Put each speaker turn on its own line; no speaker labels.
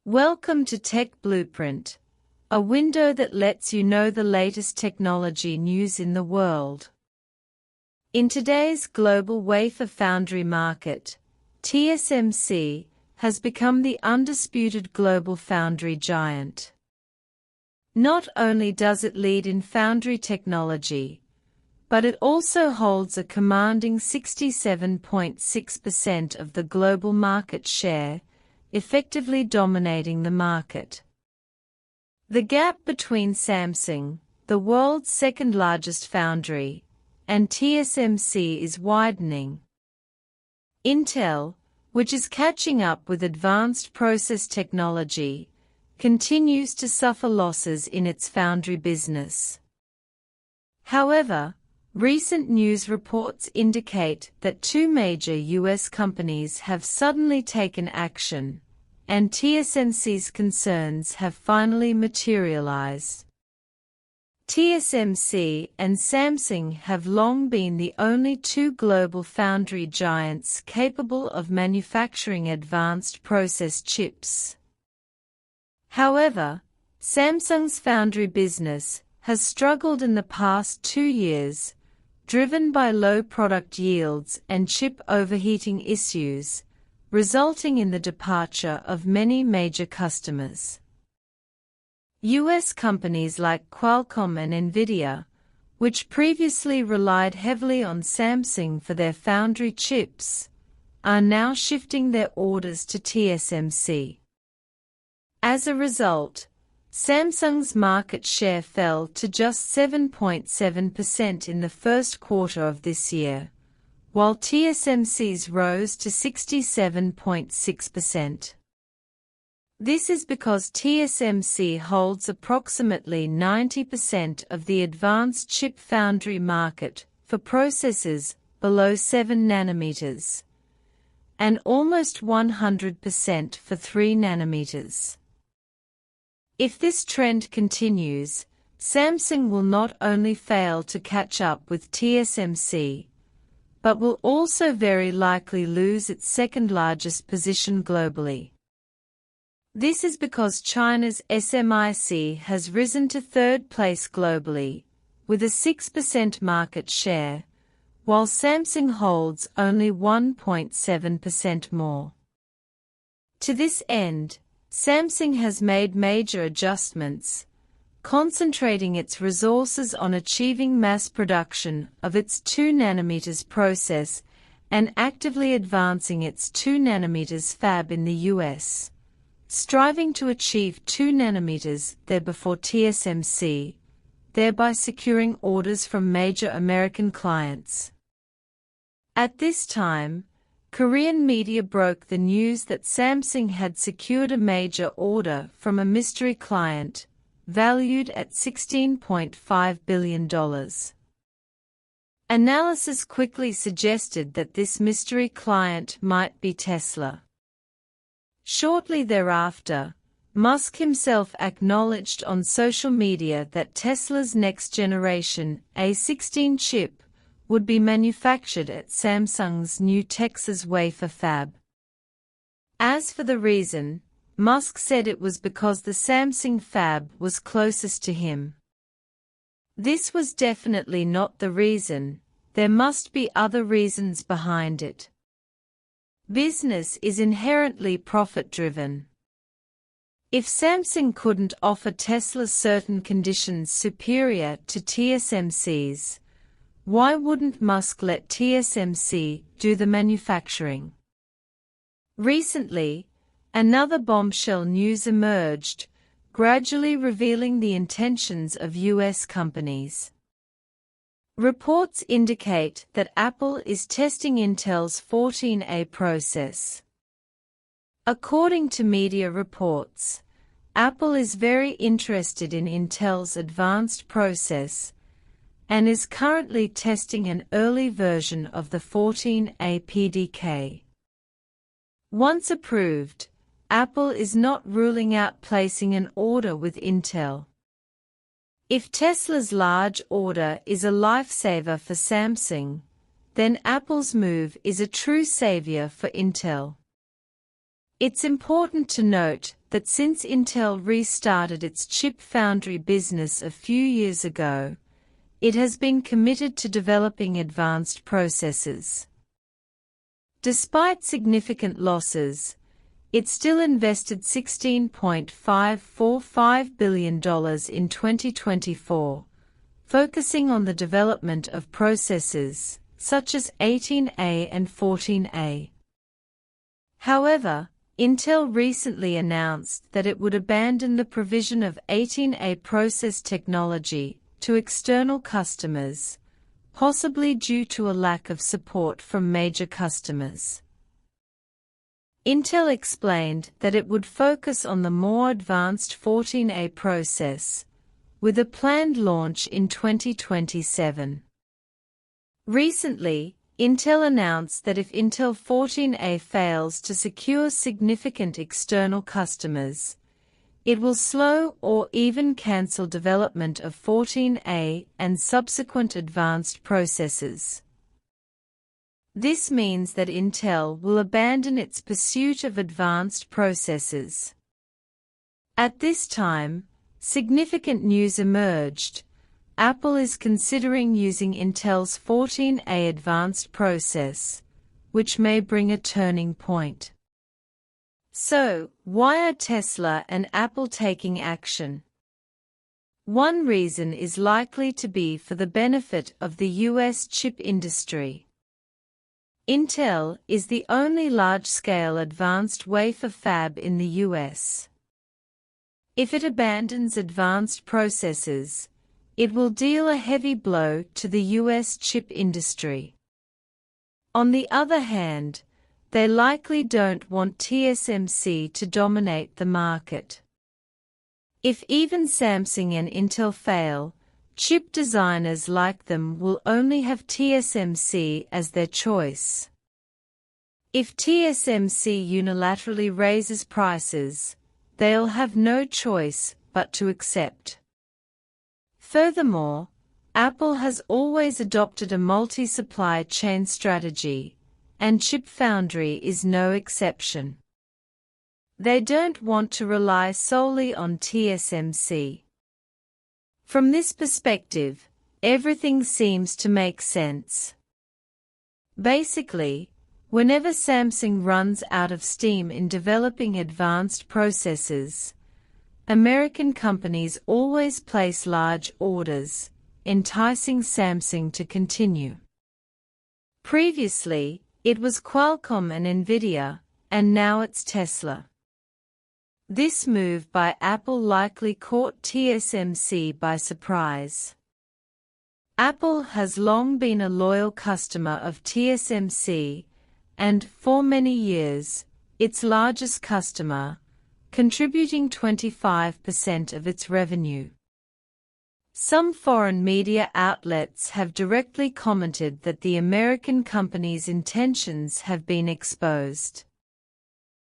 Welcome to Tech Blueprint, a window that lets you know the latest technology news in the world. In today's global wafer foundry market, TSMC has become the undisputed global foundry giant. Not only does it lead in foundry technology, but it also holds a commanding 67.6% of the global market share, effectively dominating the market. The gap between Samsung, the world's second-largest foundry, and TSMC is widening. Intel, which is catching up with advanced process technology, continues to suffer losses in its foundry business. However, recent news reports indicate that two major U.S. companies have suddenly taken action, and TSMC's concerns have finally materialized. TSMC and Samsung have long been the only two global foundry giants capable of manufacturing advanced process chips. However, Samsung's foundry business has struggled in the past 2 years, driven by low product yields and chip overheating issues, resulting in the departure of many major customers. U.S. companies like Qualcomm and Nvidia, which previously relied heavily on Samsung for their foundry chips, are now shifting their orders to TSMC. As a result, Samsung's market share fell to just 7.7% in the first quarter of this year, while TSMC's rose to 67.6%. This is because TSMC holds approximately 90% of the advanced chip foundry market for processes below 7 nanometers, and almost 100% for 3 nanometers. If this trend continues, Samsung will not only fail to catch up with TSMC, but will also very likely lose its second-largest position globally. This is because China's SMIC has risen to third place globally, with a 6% market share, while Samsung holds only 1.7% more. To this end, Samsung has made major adjustments, concentrating its resources on achieving mass production of its 2 nanometers process and actively advancing its 2 nanometers fab in the US, striving to achieve 2 nanometers there before TSMC, thereby securing orders from major American clients. At this time, Korean media broke the news that Samsung had secured a major order from a mystery client, valued at $16.5 billion. Analysis quickly suggested that this mystery client might be Tesla. Shortly thereafter, Musk himself acknowledged on social media that Tesla's next-generation A16 chip would be manufactured at Samsung's new Texas wafer fab. As for the reason, Musk said it was because the Samsung fab was closest to him. This was definitely not the reason. There must be other reasons behind it. Business is inherently profit-driven. If Samsung couldn't offer Tesla certain conditions superior to TSMC's, why wouldn't Musk let TSMC do the manufacturing? Recently, another bombshell news emerged, gradually revealing the intentions of U.S. companies. Reports indicate that Apple is testing Intel's 14A process. According to media reports, Apple is very interested in Intel's advanced process and is currently testing an early version of the 14A PDK. Once approved, Apple is not ruling out placing an order with Intel. If Tesla's large order is a lifesaver for Samsung, then Apple's move is a true savior for Intel. It's important to note that since Intel restarted its chip foundry business a few years ago, it has been committed to developing advanced processors. Despite significant losses, it still invested $16.545 billion in 2024, focusing on the development of processors such as 18A and 14A. However, Intel recently announced that it would abandon the provision of 18A process technology to external customers, possibly due to a lack of support from major customers. Intel explained that it would focus on the more advanced 14A process, with a planned launch in 2027. Recently, Intel announced that if Intel 14A fails to secure significant external customers, it will slow or even cancel development of 14A and subsequent advanced processors. This means that Intel will abandon its pursuit of advanced processors. At this time, significant news emerged. Apple is considering using Intel's 14A advanced process, which may bring a turning point. So, why are Tesla and Apple taking action? One reason is likely to be for the benefit of the US chip industry. Intel is the only large-scale advanced wafer fab in the US. If it abandons advanced processors, it will deal a heavy blow to the US chip industry. On the other hand, they likely don't want TSMC to dominate the market. If even Samsung and Intel fail, chip designers like them will only have TSMC as their choice. If TSMC unilaterally raises prices, they'll have no choice but to accept. Furthermore, Apple has always adopted a multi-supply chain strategy, and chip foundry is no exception. They don't want to rely solely on TSMC. From this perspective, everything seems to make sense. Basically, whenever Samsung runs out of steam in developing advanced processors, American companies always place large orders, enticing Samsung to continue. Previously, it was Qualcomm and Nvidia, and now it's Tesla. This move by Apple likely caught TSMC by surprise. Apple has long been a loyal customer of TSMC, and, for many years, its largest customer, contributing 25% of its revenue. Some foreign media outlets have directly commented that the American company's intentions have been exposed.